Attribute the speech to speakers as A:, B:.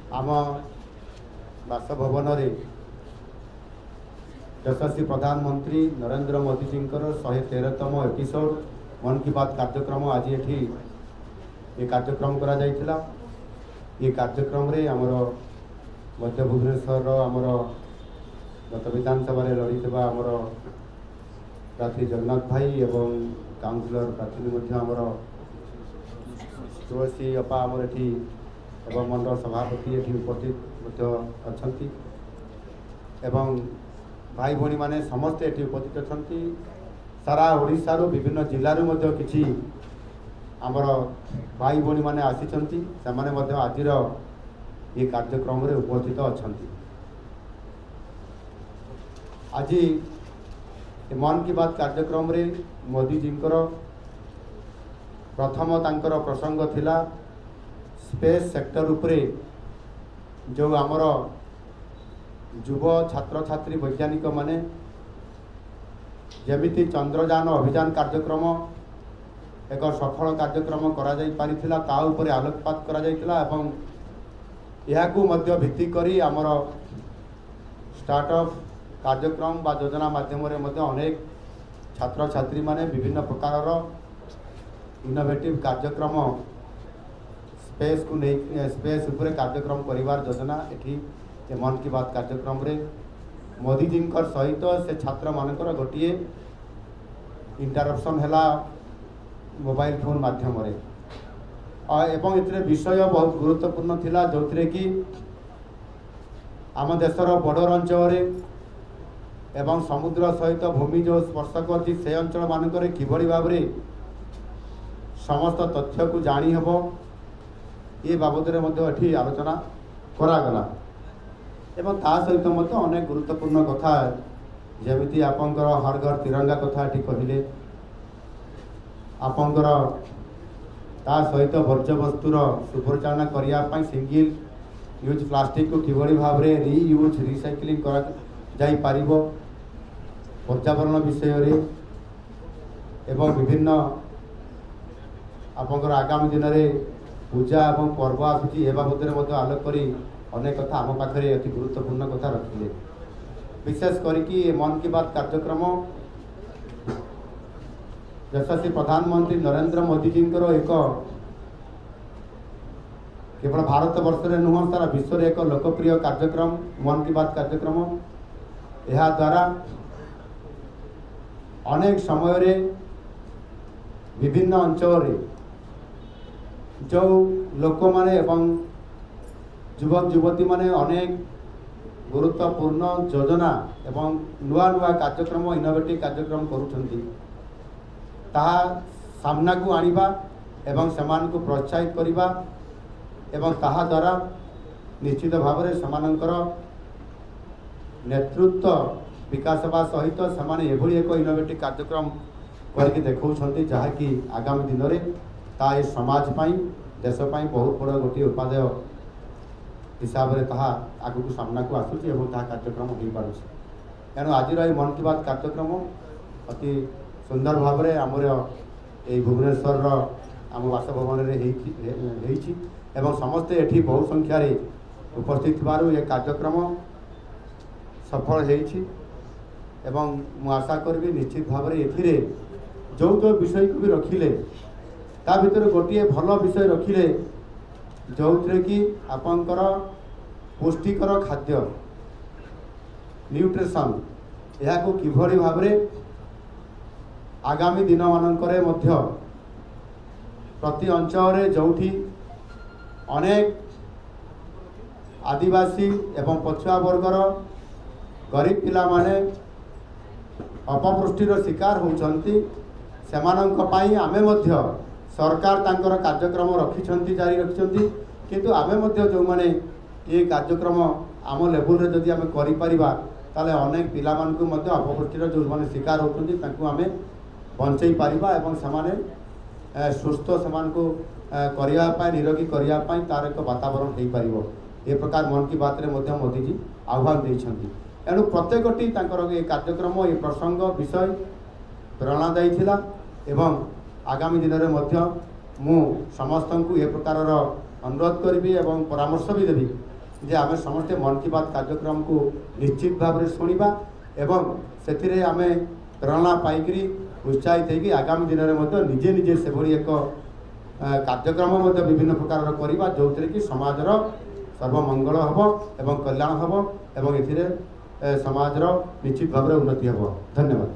A: आम बासभवन यशस्वी प्रधानमंत्री नरेंद्र मोदी जी 113तम एपिसोड मन की बात कार्यक्रम आज ये कार्यक्रम करा जायतिला। ये कार्यक्रम रे आमर मध्य भुवनेश्वर आमर गत विधानसभा लड़ी आमर प्रार्थी जगन्नाथ भाई एवं काउंसिलर प्रार्थी आमर तुलसी अपा आमर एटी एवं मंडल सभापति ये उपस्थित अच्छी एवं भाई भौणी माने समस्ते ये उपस्थित अच्छी। सारा ओडिशार विभिन्न जिलूर किसी आमर भाई भौणी माने आसिचंती सेमाने मध्य आजिर ये कार्यक्रम रे उपस्थित अच्छी। आज मन की बात कार्यक्रम रे मोदी जी प्रथम तांकर प्रसंग थिला स्पेस सेक्टर उपरे जो आमर युव छात्र छात्री वैज्ञानिक माने जेमिति चंद्रयान अभियान कार्यक्रम एक सफल कार्यक्रम करा जाई पारिथिला ता उपरे आलोकपात करा जाइतिला एवं याकू मध्य भित्ति करी आमर स्टार्टअप कार्यक्रम बा योजना माध्यम रे मध्य अनेक छात्र छात्री माने विभिन्न प्रकार इनोवेटिव कार्यक्रम स्पेस को नहीं स्पेस उपरे कार्यक्रम परिवार योजना एठी मन की बात कार्यक्रम रे मोदी जी सहित से छात्र मानकर गोटे इंटरप्शन है मोबाइल फोन माध्यम रे एवं इतने विषय बहुत गुरुत्वपूर्ण थिला जो कि आम देशर बॉर्डर अंचल एवं समुद्र सहित भूमि जो स्पर्श करती से अंचल मानक किभली भाव में समस्त तथ्य को जानी हेब ये बाबद में आलोचना करागला एवं ता सहित अनेक गुरुत्वपूर्ण कथा जमीती आपंकर हर घर तिरंगा कथा ये कहले आपंकर ता सहित वर्ज्यवस्तुर सुपरिचालना करने सिंगल यूज प्लास्टिक को किभली भाव में रीयूज रिसाइक्लिंग करा जाई पारिबो पर्यावरण विषय रे एवं विभिन्न आपंकर आगामी दिन में पूजा एवं पर्व आसूची ए बाबद में आलोक कर अनेक कथा आम पाखे अति गुरुत्वपूर्ण कथा रखिले। विशेष करके मन की बात कार्यक्रम यशस्वी प्रधानमंत्री नरेंद्र मोदी जी एक केवल भारत वर्ष में नुह सारा विश्व एक लोकप्रिय कार्यक्रम मन की बात कार्यक्रम यह द्वारा अनेक समय रे विभिन्न अंचल जो लोक माने एवं युवक युवती माने अनेक गुरुत्वपूर्ण योजना एवं नुआ नुआ कार्यक्रम इनोवेटिव कार्यक्रम करुछंती ताहा सामना को आनिबा एवं समान को प्रोत्साहित करिबा एवं ताहा द्वारा निश्चित भाव में समानंकर नेतृत्व विकास हेबा सहित समान एभली एक इनोवेटिव कार्यक्रम करके देखौछंती जहाँकि आगामी दिन में ता ये समाज पाई देश पाई बहुत बड़ा गोटे उपादेय हिसाब से ताहा आगु को सामना को आसूची एवं ताहा कार्यक्रम हो पार तेणु आज मन की बात कार्यक्रम अति सुंदर भाव में आमर ये भुवनेश्वर आम बासभवन एवं समस्ते एठी बहु संख्यार उपस्थित थिबारु ये कार्यक्रम सफल होइछि एवं मु आशा करबी निश्चित भाव में एथिरे जो जो विषय को भी रखिले ता भीतर गोटे भल विषय रखिले जो कि आपंकर पुष्टिकर खाद्य न्यूट्रिशन यह को किभली भाव में आगामी दिन मानकरे मध्य प्रति अंचल जोठी अनेक आदिवासी एवं पछुआ वर्गर गरीब पिला माने अपपुष्टिर शिकार होउछंती सेमानंक पाई आमे मध्य सरकार तांकर कार्यक्रम रखिछंती जारी रखिछंती किंतु आमे मध्य जो माने ये कार्यक्रम आम लेवल रे जदि आमे करि परिबा ताले अनेक पिला मान को मध्य अपपुष्टिर जो माने शिकार होउछंती तांको आमे बंचई पारिबा एवं समाने सुस्थ समान को करिया पाई निरोगी करिया पाई तार एक वातावरण हो पारिबो ए प्रकार मन की बात रे मध्य मोदी जी आह्वान देइछंती एणु प्रत्येकटी तांकर ये कार्यक्रम ये प्रसंग विषय प्रेरणादायी थिला एवं आगामी दिन में मध्य मु समस्त को ये प्रकार अनुरोध करी एवं परामर्श भी देवी जे आम समस्ते मन की बात कार्यक्रम को निश्चित भाव में शुणा एवं से आम प्रेरणा पाई उत्साहित होगी आगामी दिन में निजे निजे से भली एक कार्यक्रम विभिन्न प्रकार करवा जो कि समाजर सर्वमंगल हम एवं कल्याण हम एवं समाजर निश्चित भाव में उन्नति हम। धन्यवाद।